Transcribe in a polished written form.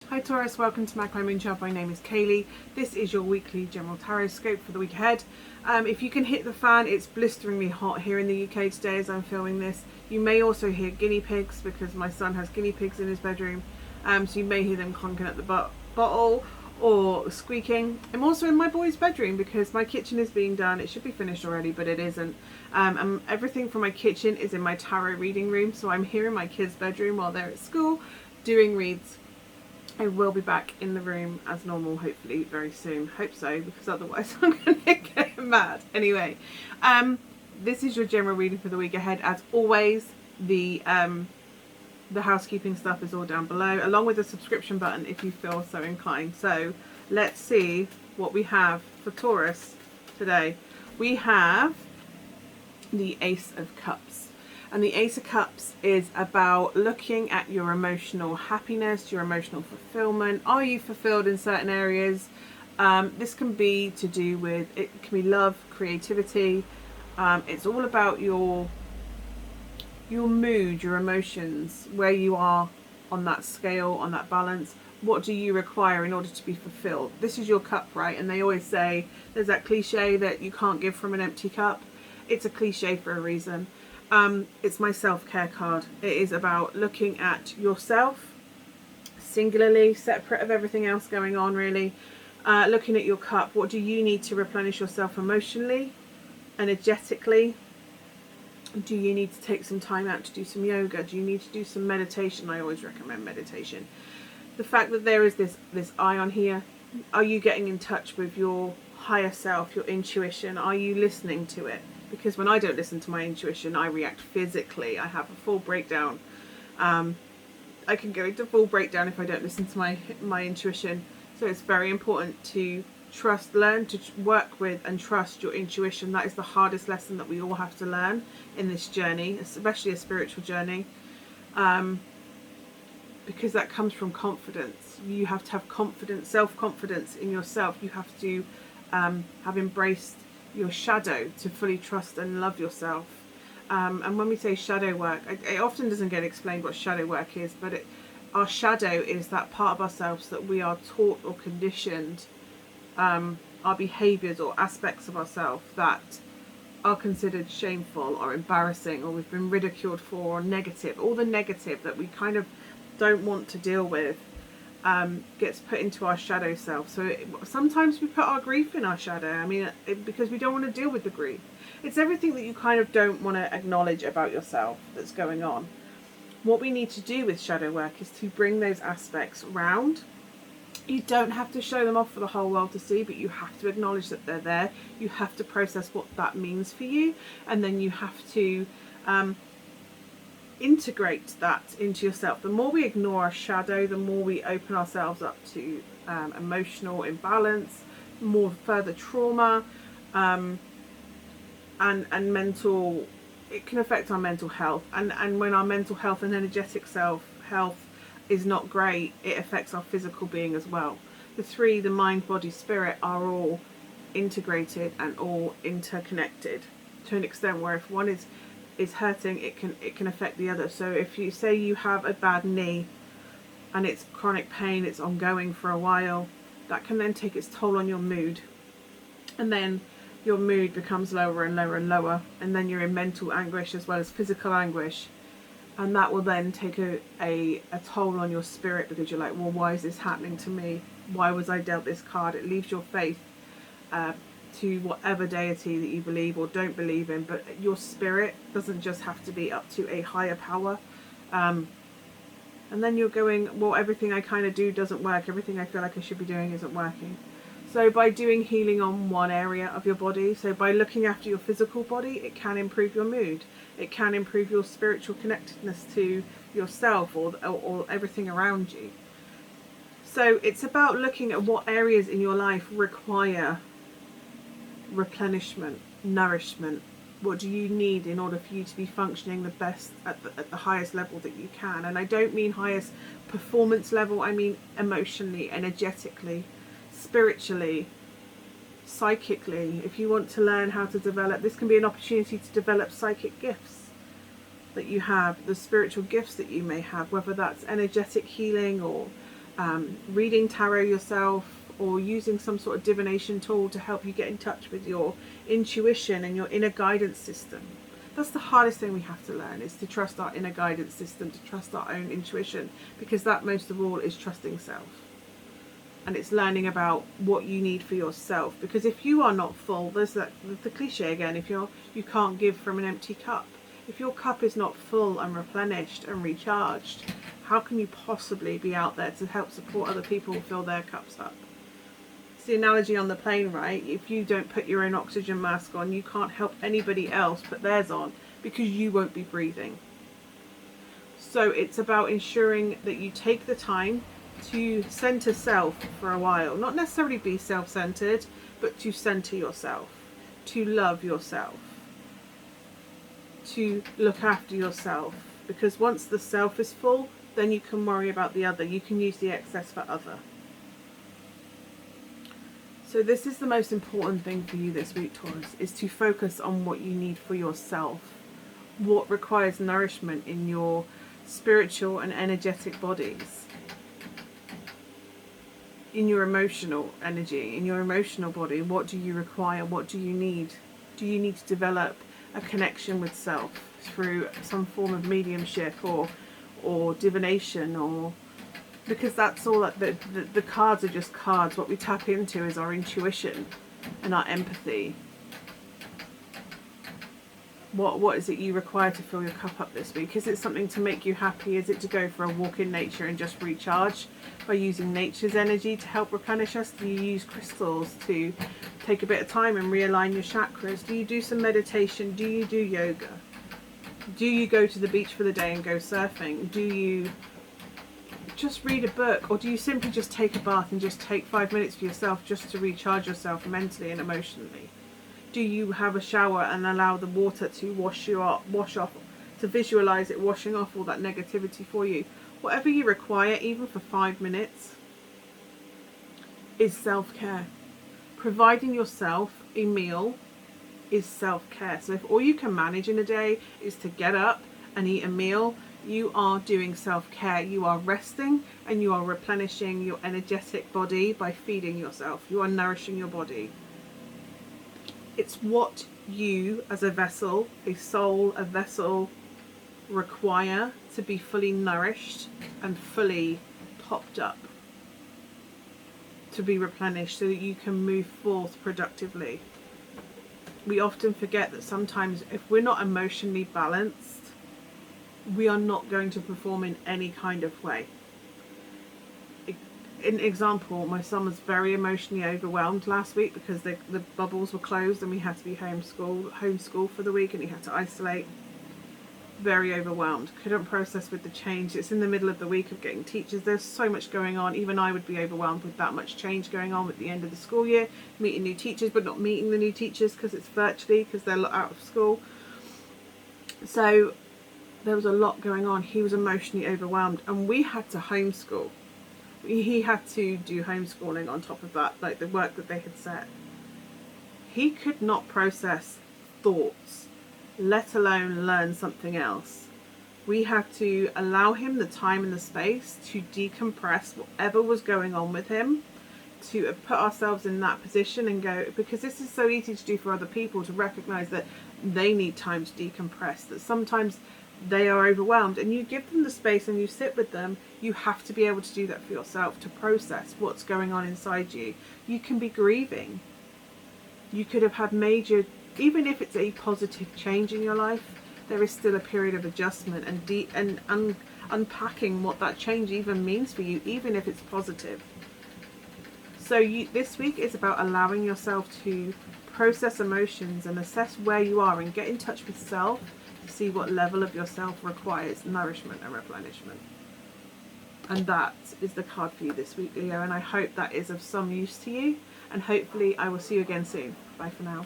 Hi Taurus, welcome to Magpie Moonchild. My name is Kayleigh. This is your weekly general Tarotscope for the week ahead. If you can hit the fan, it's blisteringly hot here in the UK today as I'm filming this. You may also hear guinea pigs because my son has guinea pigs in his bedroom. So you may hear them clonking at the bottle or squeaking. I'm also in my boy's bedroom because my kitchen is being done. It should be finished already, but it isn't. And everything from my kitchen is in my tarot reading room. So I'm here in my kids' bedroom while they're at school doing reads. I will be back in the room as normal, hopefully very soon. Hope so, because otherwise I'm going to get mad. Anyway, this is your general reading for the week ahead. As always, the housekeeping stuff is all down below, along with the subscription button if you feel so inclined. So let's see what we have for Taurus today. We have the Ace of Cups. And the Ace of Cups is about looking at your emotional happiness, your emotional fulfillment. Are you fulfilled in certain areas? This can be to do with, it can be love, creativity. It's all about your mood, your emotions, where you are on that scale, on that balance. What do you require in order to be fulfilled? This is your cup, right? And they always say, there's that cliche that you can't give from an empty cup. It's a cliche for a reason. It's my self-care card. It is about looking at yourself singularly, separate of everything else going on, really. Looking at your cup. What do you need to replenish yourself emotionally, energetically? Do you need to take some time out to do some yoga? Do you need to do some meditation? I always recommend meditation. The fact that there is this eye on here. Are you getting in touch with your higher self, your intuition? Are you listening to it? Because when I don't listen to my intuition, I react physically. I have a full breakdown. I can go into full breakdown if I don't listen to my intuition. So it's very important to learn to work with and trust your intuition. That is the hardest lesson that we all have to learn in this journey, especially a spiritual journey. Because that comes from confidence. You have to have confidence, self-confidence in yourself. You have to have embraced your shadow to fully trust and love yourself. And when we say shadow work, it often doesn't get explained what shadow work is, but our shadow is that part of ourselves that we are taught or conditioned, our behaviours or aspects of ourselves that are considered shameful or embarrassing, or we've been ridiculed for, or negative. All the negative that we kind of don't want to deal with gets put into our shadow self. So sometimes we put our grief in our shadow. I mean, because we don't want to deal with the grief. It's everything that you kind of don't want to acknowledge about yourself that's going on. What we need to do with shadow work is to bring those aspects round. You don't have to show them off for the whole world to see, but you have to acknowledge that they're there. You have to process what that means for you, and then you have to integrate that into yourself. The more we ignore our shadow, the more we open ourselves up to emotional imbalance, more further trauma, and mental. It can affect our mental health, and when our mental health and energetic health is not great, it affects our physical being as well. The three, the mind, body, spirit, are all integrated and all interconnected to an extent where if one is hurting, it can affect the other. So if you say you have a bad knee and it's chronic pain, it's ongoing for a while, that can then take its toll on your mood, and then your mood becomes lower and lower and lower, and then you're in mental anguish as well as physical anguish, and that will then take a toll on your spirit, because you're like, well, why is this happening to me? Why was I dealt this card? It leaves your faith to whatever deity that you believe or don't believe in, but your spirit doesn't just have to be up to a higher power. And then you're going, well, everything I kind of do doesn't work. Everything I feel like I should be doing isn't working. So by doing healing on one area of your body, so by looking after your physical body, it can improve your mood. It can improve your spiritual connectedness to yourself or everything around you. So it's about looking at what areas in your life require replenishment, nourishment. What do you need in order for you to be functioning the best at the highest level that you can? And I don't mean highest performance level, I mean emotionally, energetically, spiritually, psychically. If you want to learn how to develop, this can be an opportunity to develop psychic gifts that you have, the spiritual gifts that you may have, whether that's energetic healing or reading tarot yourself, or using some sort of divination tool to help you get in touch with your intuition and your inner guidance system. That's the hardest thing we have to learn, is to trust our inner guidance system, to trust our own intuition, because that most of all is trusting self. And it's learning about what you need for yourself, because if you are not full, there's the cliche again, if you can't give from an empty cup. If your cup is not full and replenished and recharged, how can you possibly be out there to help support other people fill their cups up? It's the analogy on the plane, right? If you don't put your own oxygen mask on, you can't help anybody else put theirs on, because you won't be breathing. So it's about ensuring that you take the time to center self for a while. Not necessarily be self-centered, but to center yourself, to love yourself, to look after yourself. Because once the self is full, then you can worry about the other. You can use the excess for other. So this is the most important thing for you this week, Taurus, is to focus on what you need for yourself. What requires nourishment in your spiritual and energetic bodies. In your emotional energy, in your emotional body, what do you require? What do you need? Do you need to develop a connection with self through some form of mediumship or divination, or because that's all that the cards are just cards. What we tap into is our intuition and our empathy. What is it you require to fill your cup up this week? Is it something to make you happy? Is it to go for a walk in nature and just recharge by using nature's energy to help replenish us? Do you use crystals to take a bit of time and realign your chakras? Do you do some meditation? Do you do yoga? Do you go to the beach for the day and go surfing? Do you just read a book? Or do you simply just take a bath and just take 5 minutes for yourself, just to recharge yourself mentally and emotionally? Do you have a shower and allow the water to wash off, to visualize it washing off all that negativity for you? Whatever you require, even for 5 minutes, is self-care. Providing yourself a meal is self-care. So if all you can manage in a day is to get up and eat a meal, you are doing self-care. You are resting and you are replenishing your energetic body by feeding yourself. You are nourishing your body. It's what you as a vessel, a soul, a vessel, require to be fully nourished and fully topped up, to be replenished so that you can move forth productively. We often forget that sometimes if we're not emotionally balanced, we are not going to perform in any kind of way. An example, my son was very emotionally overwhelmed last week because the bubbles were closed and we had to be homeschool for the week, and he had to isolate. Very overwhelmed, couldn't process with the change. It's in the middle of the week of getting teachers. There's so much going on. Even I would be overwhelmed with that much change going on at the end of the school year, meeting new teachers but not meeting the new teachers because it's virtually, because they're out of school. So there was a lot going on. He was emotionally overwhelmed and we had to homeschool. He had to do homeschooling on top of that, like the work that they had set. He could not process thoughts, let alone learn something else. We had to allow him the time and the space to decompress whatever was going on with him, to put ourselves in that position and go, because this is so easy to do for other people, to recognize that they need time to decompress, that sometimes they are overwhelmed, and you give them the space and you sit with them. You have to be able to do that for yourself, to process what's going on inside you. You can be grieving. You could have had major, even if it's a positive change in your life, there is still a period of adjustment and unpacking what that change even means for you, even if it's positive. So this week is about allowing yourself to process emotions and assess where you are and get in touch with self, to see what level of yourself requires nourishment and replenishment. And that is the card for you this week, Leo, and I hope that is of some use to you, and hopefully I will see you again soon. Bye for now.